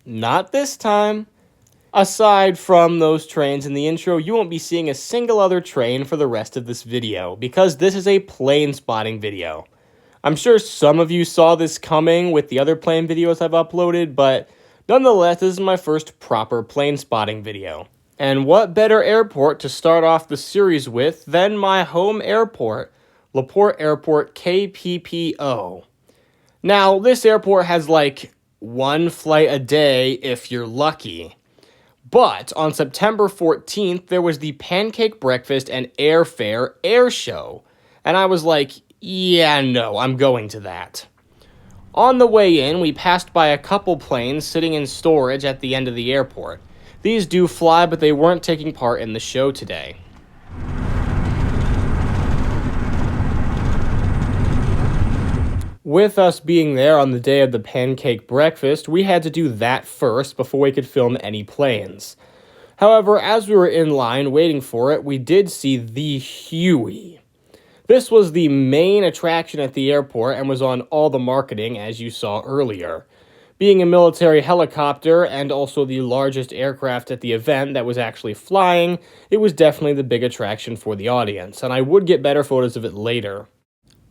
not this time. Aside from those trains in the intro, you won't be seeing a single other train for the rest of this video, because this is a plane spotting video. I'm sure some of you saw this coming with the other plane videos I've uploaded, but nonetheless, this is my first proper plane spotting video. And what better airport to start off the series with than my home airport, LaPorte Airport KPPO. Now, this airport has like one flight a day if you're lucky. But on September 14th, there was the Pancake Breakfast and Airfare Air Show. And I was like, yeah, no, I'm going to that. On the way in, we passed by a couple planes sitting in storage at the end of the airport. These do fly, but they weren't taking part in the show today. With us being there on the day of the Pancake Breakfast, we had to do that first before we could film any planes. However, as we were in line waiting for it, we did see the Huey. This was the main attraction at the airport and was on all the marketing, as you saw earlier. Being a military helicopter and also the largest aircraft at the event that was actually flying, it was definitely the big attraction for the audience, and I would get better photos of it later.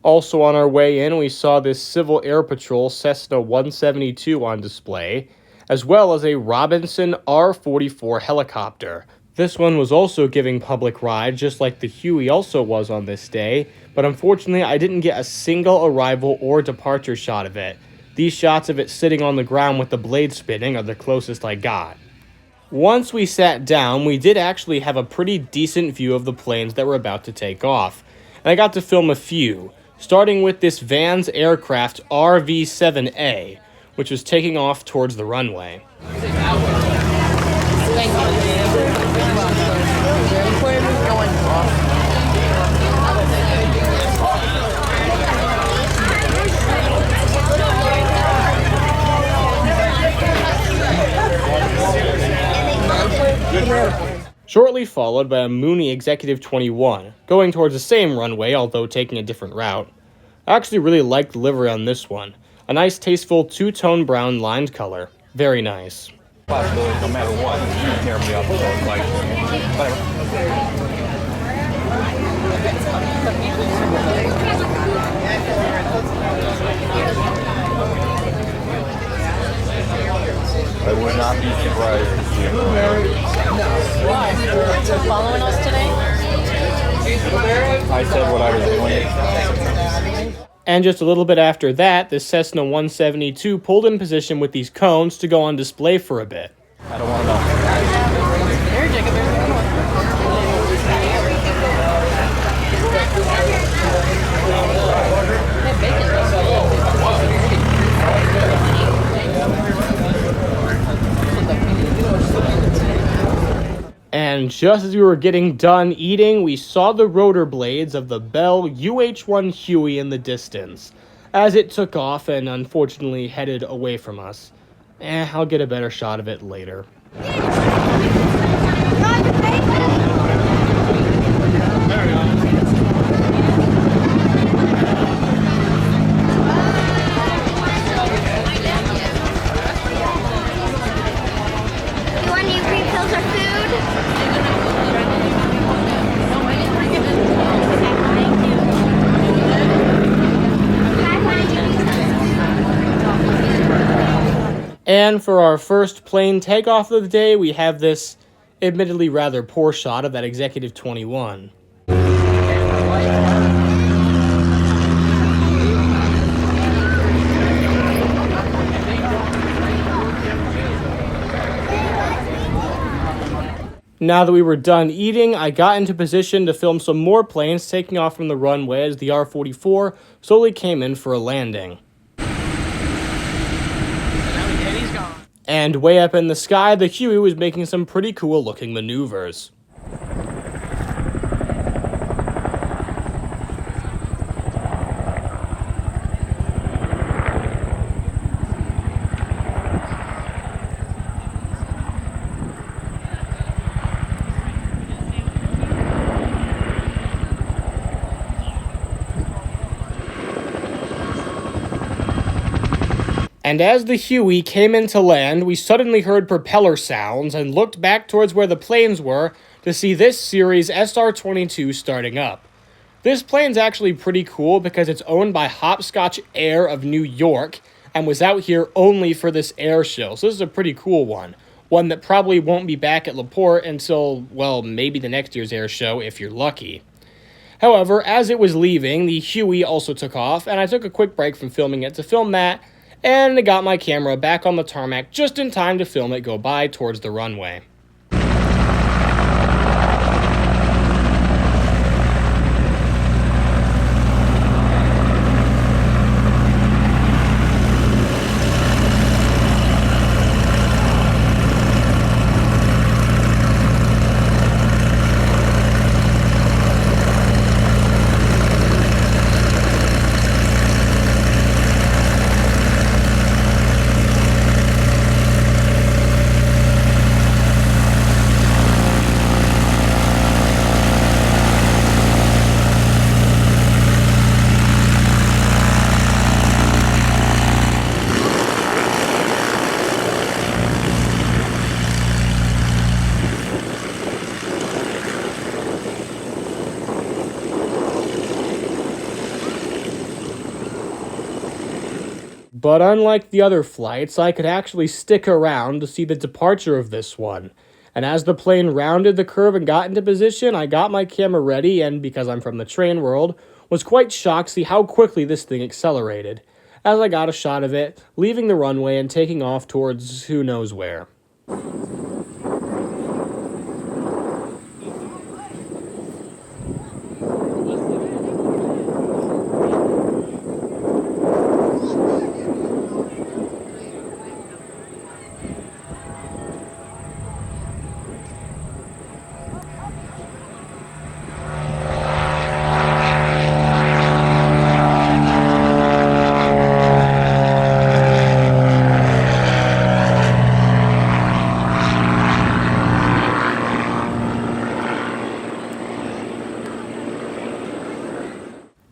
Also on our way in, we saw this Civil Air Patrol Cessna 172 on display, as well as a Robinson R-44 helicopter. This one was also giving public rides, just like the Huey also was on this day, but unfortunately I didn't get a single arrival or departure shot of it. These shots of it sitting on the ground with the blade spinning are the closest I got. Once we sat down, we did actually have a pretty decent view of the planes that were about to take off, and I got to film a few, starting with this Vans aircraft RV-7A, which was taking off towards the runway. Shortly followed by a Mooney Executive 21, going towards the same runway, although taking a different route. I actually really liked the livery on this one. A nice, tasteful two-tone brown lined color. Very nice. Possibility, no matter what, you can tear me up, so it's like, whatever. I would not be surprised to see him. You're following us today? I said what I was doing. And just a little bit after that, the Cessna 172 pulled in position with these cones to go on display for a bit. I don't want to know. There, Jacob, there's another one. That bacon looks And just as we were getting done eating, we saw the rotor blades of the Bell UH-1 Huey in the distance, as it took off and unfortunately headed away from us. I'll get a better shot of it later. And for our first plane takeoff of the day, we have this admittedly rather poor shot of that Executive 21. Now that we were done eating, I got into position to film some more planes taking off from the runway as the R-44 slowly came in for a landing. And way up in the sky, the Huey was making some pretty cool looking maneuvers. And as the Huey came into land, we suddenly heard propeller sounds and looked back towards where the planes were to see this series SR-22 starting up. This plane's actually pretty cool because it's owned by Hopscotch Air of New York and was out here only for this air show, so this is a pretty cool one. One that probably won't be back at LaPorte until, well, maybe the next year's air show if you're lucky. However, as it was leaving, the Huey also took off, and I took a quick break from filming it to film that, and I got my camera back on the tarmac just in time to film it go by towards the runway. But unlike the other flights, I could actually stick around to see the departure of this one. And as the plane rounded the curve and got into position, I got my camera ready and, because I'm from the train world, was quite shocked to see how quickly this thing accelerated, as I got a shot of it, leaving the runway and taking off towards who knows where.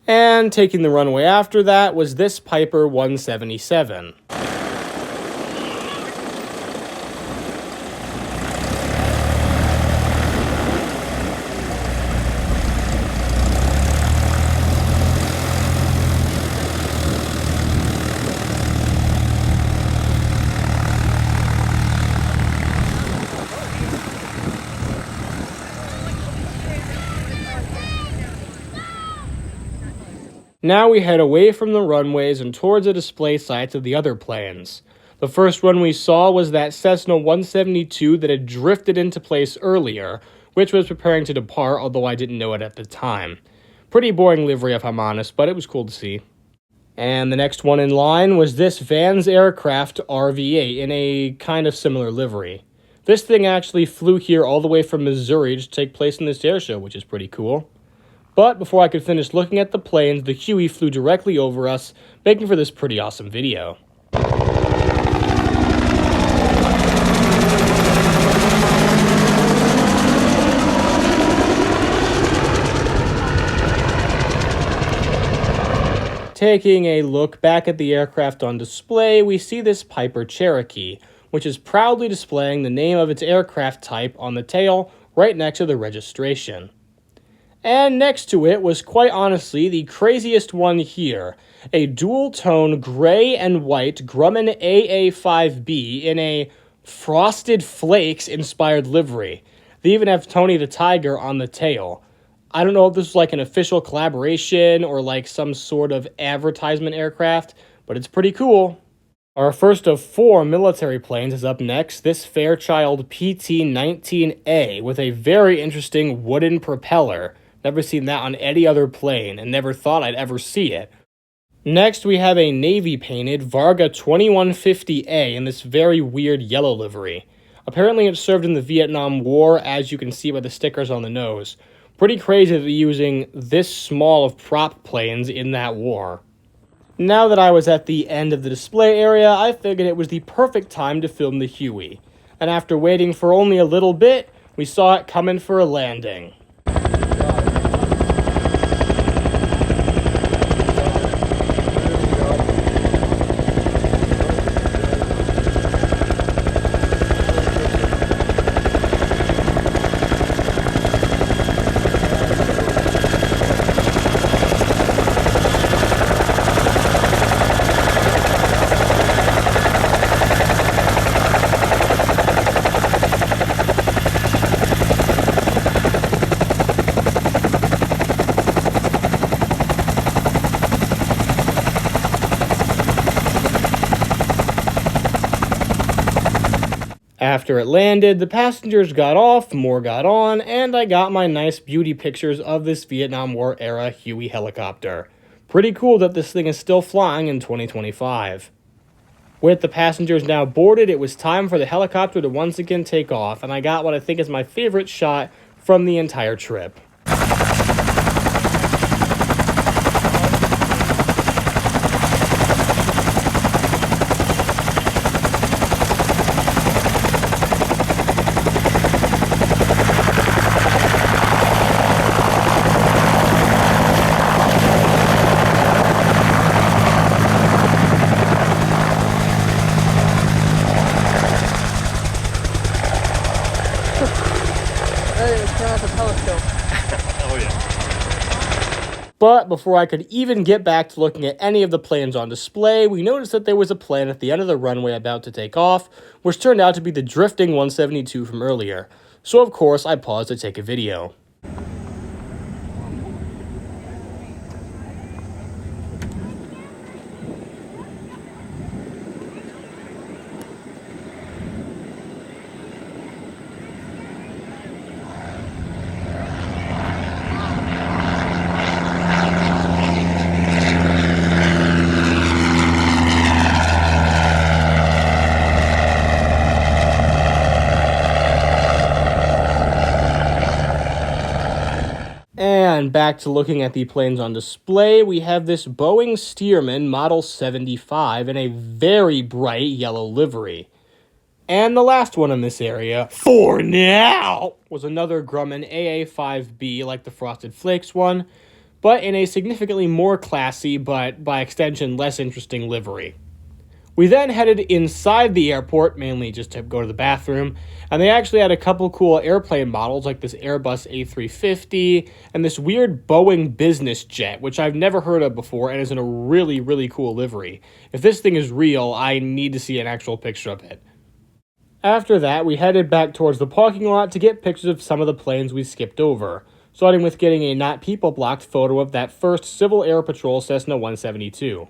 And taking the runway after that was this Piper 177. Now we head away from the runways and towards the display sites of the other planes. The first one we saw was that Cessna 172 that had drifted into place earlier, which was preparing to depart, although I didn't know it at the time. Pretty boring livery if I'm honest, but it was cool to see. And the next one in line was this Vans Aircraft RV-8 in a kind of similar livery. This thing actually flew here all the way from Missouri to take place in this air show, which is pretty cool. But before I could finish looking at the planes, the Huey flew directly over us, making for this pretty awesome video. Taking a look back at the aircraft on display, we see this Piper Cherokee, which is proudly displaying the name of its aircraft type on the tail right next to the registration. And next to it was quite honestly the craziest one here, a dual-tone gray and white Grumman AA5B in a Frosted Flakes inspired livery. They even have Tony the Tiger on the tail. I don't know if this was like an official collaboration or like some sort of advertisement aircraft, but it's pretty cool. Our first of 4 military planes is up next, this Fairchild PT-19A with a very interesting wooden propeller. Never seen that on any other plane, and never thought I'd ever see it. Next, we have a navy-painted Varga 2150A in this very weird yellow livery. Apparently it served in the Vietnam War, as you can see by the stickers on the nose. Pretty crazy that they're using this small of prop planes in that war. Now that I was at the end of the display area, I figured it was the perfect time to film the Huey. And after waiting for only a little bit, we saw it coming for a landing. After it landed, the passengers got off, more got on, and I got my nice beauty pictures of this Vietnam War era Huey helicopter. Pretty cool that this thing is still flying in 2025. With the passengers now boarded, it was time for the helicopter to once again take off, and I got what I think is my favorite shot from the entire trip. Oh, yeah. But before I could even get back to looking at any of the planes on display, we noticed that there was a plane at the end of the runway about to take off, which turned out to be the drifting 172 from earlier. So of course, I paused to take a video. And back to looking at the planes on display, we have this Boeing Stearman Model 75 in a very bright yellow livery. And the last one in this area, for now, was another Grumman AA5B like the Frosted Flakes one, but in a significantly more classy, but by extension less interesting livery. We then headed inside the airport, mainly just to go to the bathroom, and they actually had a couple cool airplane models like this Airbus A350 and this weird Boeing business jet, which I've never heard of before and is in a really, really cool livery. If this thing is real, I need to see an actual picture of it. After that, we headed back towards the parking lot to get pictures of some of the planes we skipped over, starting with getting a not people-blocked photo of that first Civil Air Patrol Cessna 172.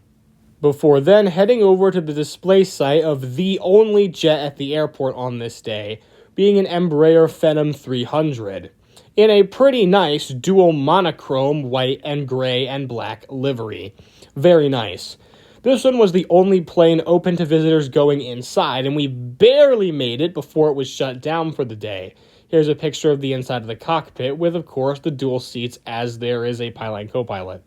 Before then heading over to the display site of the only jet at the airport on this day, being an Embraer Phenom 300, in a pretty nice dual monochrome white and gray and black livery. Very nice. This one was the only plane open to visitors going inside, and we barely made it before it was shut down for the day. Here's a picture of the inside of the cockpit with, of course, the dual seats as there is a pilot and co-pilot.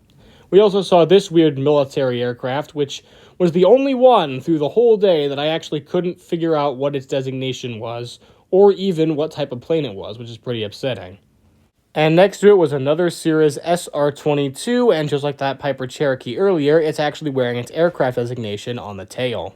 We also saw this weird military aircraft, which was the only one through the whole day that I actually couldn't figure out what its designation was, or even what type of plane it was, which is pretty upsetting. And next to it was another Cirrus SR-22, and just like that Piper Cherokee earlier, it's actually wearing its aircraft designation on the tail.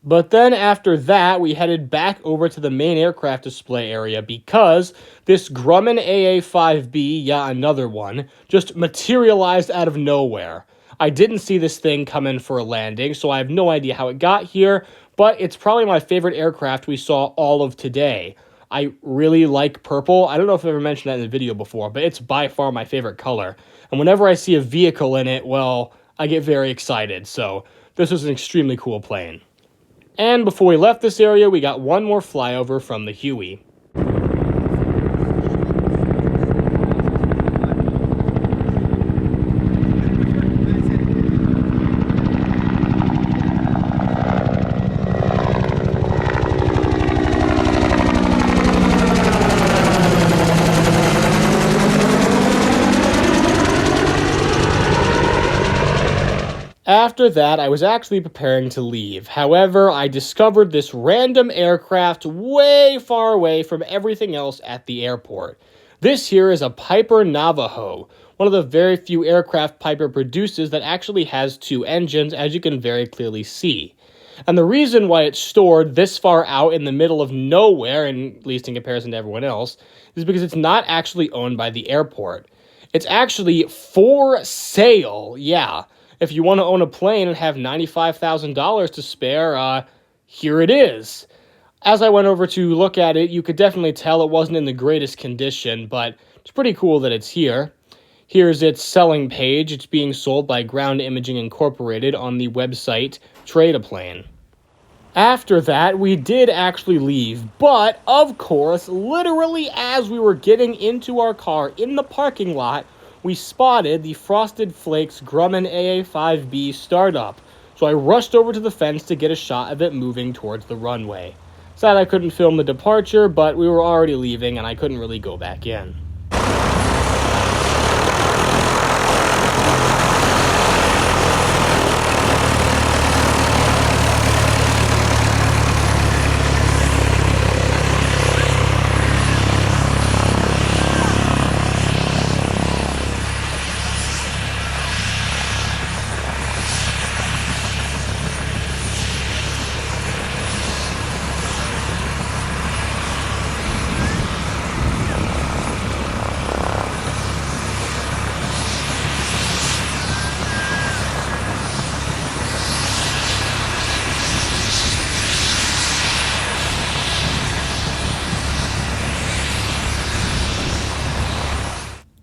But then after that, we headed back over to the main aircraft display area because this Grumman AA5B, yeah, another one, just materialized out of nowhere. I didn't see this thing come in for a landing, so I have no idea how it got here, but it's probably my favorite aircraft we saw all of today. I really like purple. I don't know if I've ever mentioned that in the video before, but it's by far my favorite color. And whenever I see a vehicle in it, well, I get very excited, so this was an extremely cool plane. And before we left this area, we got one more flyover from the Huey. After that, I was actually preparing to leave. However, I discovered this random aircraft way far away from everything else at the airport. This here is a Piper Navajo, one of the very few aircraft Piper produces that actually has two engines, as you can very clearly see. And the reason why it's stored this far out in the middle of nowhere, at least in comparison to everyone else, is because it's not actually owned by the airport. It's actually for sale, yeah. If you want to own a plane and have $95,000 to spare, here it is. As I went over to look at it, you could definitely tell it wasn't in the greatest condition, but it's pretty cool that it's here. Here's its selling page. It's being sold by Ground Imaging Incorporated on the website Trade-A-Plane. After that, we did actually leave, but of course, literally as we were getting into our car in the parking lot, we spotted the Frosted Flakes Grumman AA5B startup. So I rushed over to the fence to get a shot of it moving towards the runway. Sad I couldn't film the departure, but we were already leaving and I couldn't really go back in.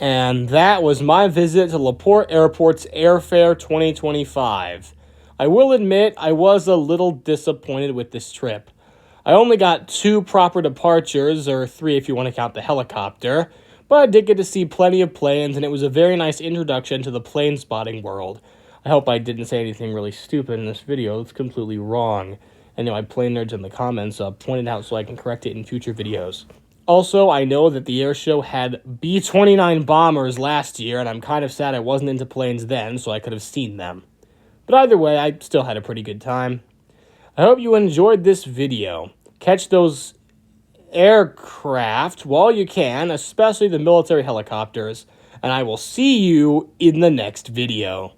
And that was my visit to LaPorte Airport's Airfare 2025. I will admit I was a little disappointed with this trip. I only got 2 proper departures, or 3 if you want to count the helicopter, but I did get to see plenty of planes, and it was a very nice introduction to the Planespotting world. I hope I didn't say anything really stupid in this video. It's completely wrong. And my plane nerds in the comments pointed out so I can correct it in future videos. Also, I know that the airshow had B-29 bombers last year, and I'm kind of sad I wasn't into planes then, so I could have seen them. But either way, I still had a pretty good time. I hope you enjoyed this video. Catch those aircraft while you can, especially the military helicopters, and I will see you in the next video.